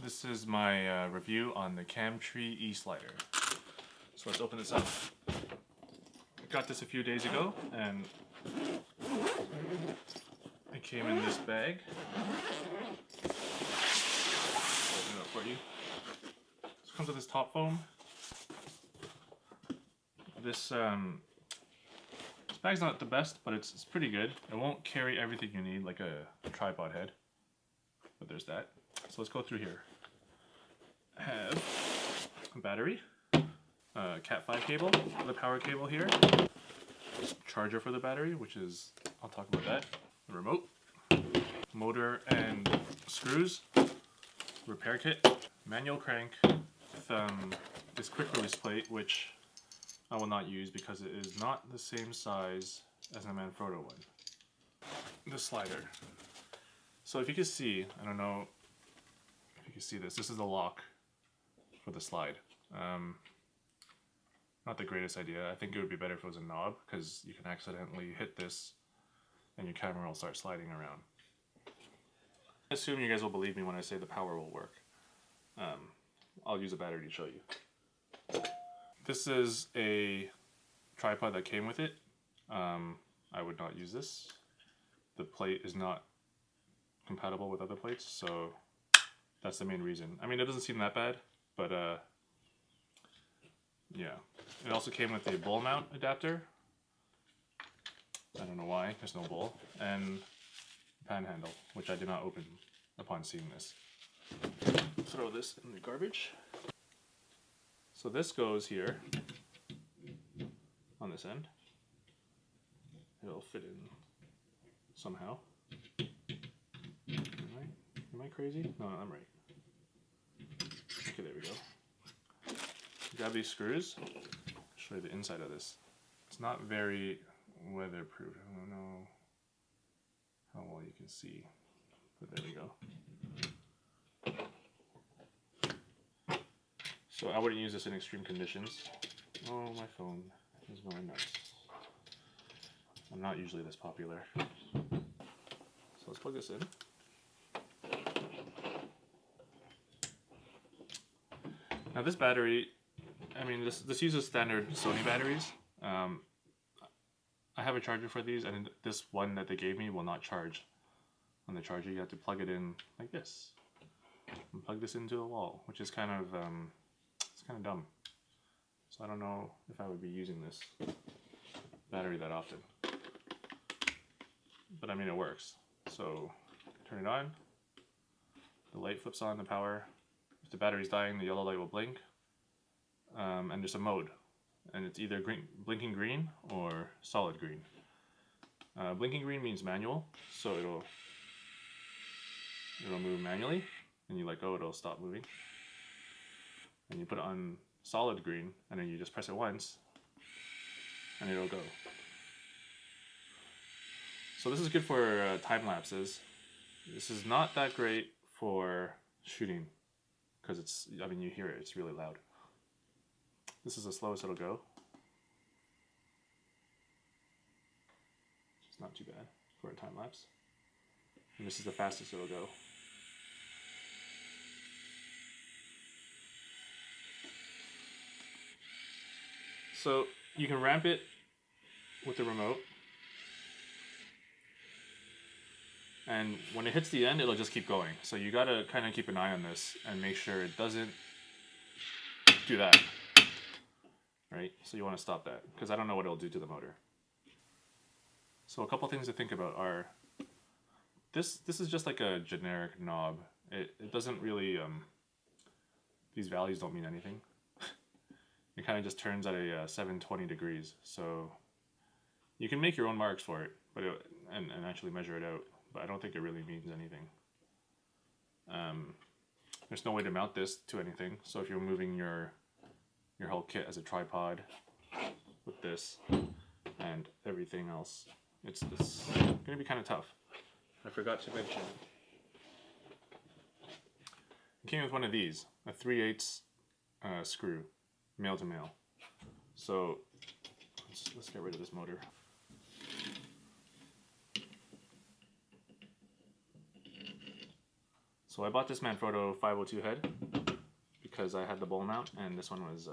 This is my review on the Camtree E-slider. So let's open this up. I got this a few days ago and it came in this bag. Open it up for you. So it comes with this top foam. This bag's not the best, but it's pretty good. It won't carry everything you need like a tripod head, but there's that. So let's go through here. I have a battery, Cat 5 cable, the power cable here, charger for the battery, which is, I'll talk about that, the remote, motor and screws, repair kit, manual crank with this quick release plate, which I will not use because it is not the same size as the Manfrotto one. The slider. So if you can see, I don't know if you can see this, this is the lock for the slide. Not the greatest idea. I think it would be better if it was a knob, because you can accidentally hit this and your camera will start sliding around. I assume you guys will believe me when I say the power will work. I'll use a battery to show you. This is a tripod that came with it. I would not use this. The plate is not compatible with other plates, so that's the main reason. I mean, it doesn't seem that bad, but yeah. It also came with a bowl mount adapter. I don't know why, there's no bowl. And pan handle, which I did not open upon seeing this. Throw this in the garbage. So this goes here on this end. It'll fit in somehow. Am I crazy? No, I'm right. Okay, there we go. Grab these screws. Show you the inside of this. It's not very weatherproof. I don't know how well you can see, but there we go. So I wouldn't use this in extreme conditions. Oh, my phone is going nuts. I'm not usually this popular. So let's plug this in. Now this battery, I mean this uses standard Sony batteries. I have a charger for these, and this one that they gave me will not charge on the charger. You have to plug it in like this and plug this into the wall, which is kind of it's kind of dumb. So I don't know if I would be using this battery that often, but I mean it works. So turn it on, the light flips on, the power. If the battery's dying, the yellow light will blink, and there's a mode, and it's either green, blinking green or solid green. Blinking green means manual, so it'll move manually, and you let go, it'll stop moving. And you put it on solid green, and then you just press it once, and it'll go. So this is good for time lapses. This is not that great for shooting, because it's, I mean, you hear it, it's really loud. This is the slowest it'll go. It's not too bad for a time lapse. And this is the fastest it'll go. So you can ramp it with the remote. And when it hits the end, it'll just keep going. So you gotta kind of keep an eye on this and make sure it doesn't do that. Right? So you want to stop that, because I don't know what it'll do to the motor. So a couple things to think about are, this is just like a generic knob. It doesn't really, these values don't mean anything. It kind of just turns at a 720 degrees. So you can make your own marks for it, but and actually measure it out. But I don't think it really means anything. There's no way to mount this to anything. So if you're moving your whole kit as a tripod with this and everything else, it's gonna be kind of tough. I forgot to mention, it came with one of these, a 3/8 screw, male to male. So let's get rid of this motor. So I bought this Manfrotto 502 head because I had the bowl mount, and this one was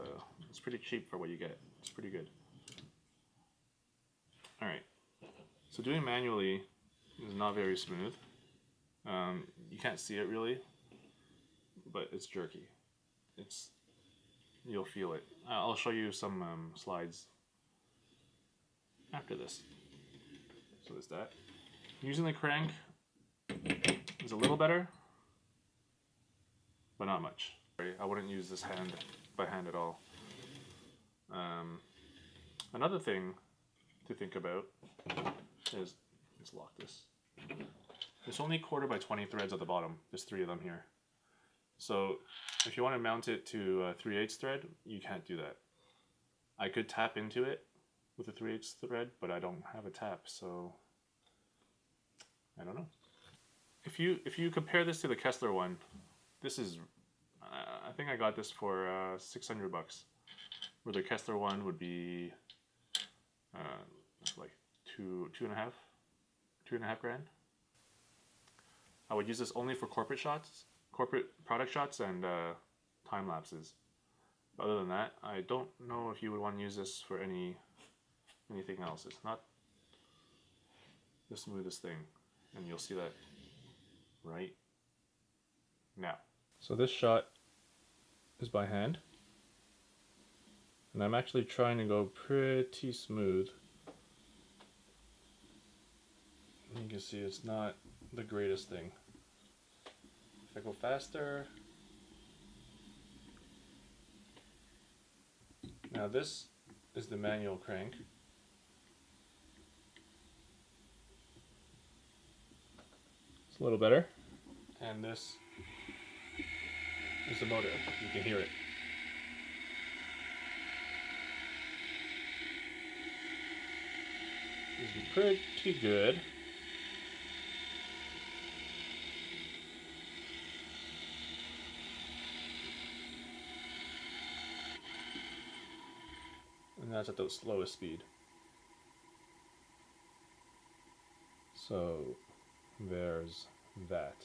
it's pretty cheap for what you get. It's pretty good. All right, so doing manually is not very smooth. You can't see it really, but it's jerky. You'll feel it. I'll show you some slides after this. So there's that. Using the crank is a little better, but not much. I wouldn't use this by hand at all. Another thing to think about is, let's lock this. There's only 1/4 by 20 threads at the bottom. There's 3 of them here. So if you want to mount it to a 3/8 thread, you can't do that. I could tap into it with a 3/8 thread, but I don't have a tap, so I don't know. If you compare this to the Kessler one, this is I think I got this for $600, where the Kessler one would be like two and a half grand. I would use this only for corporate shots, corporate product shots, and time lapses. Other than that, I don't know if you would want to use this for anything else. It's not the smoothest thing, and you'll see that right now. So this shot is by hand, and I'm actually trying to go pretty smooth. You can see it's not the greatest thing. If I go faster, now this is the manual crank. It's a little better. And this is the motor. You can hear it. It's pretty good. And that's at the slowest speed. So there's that.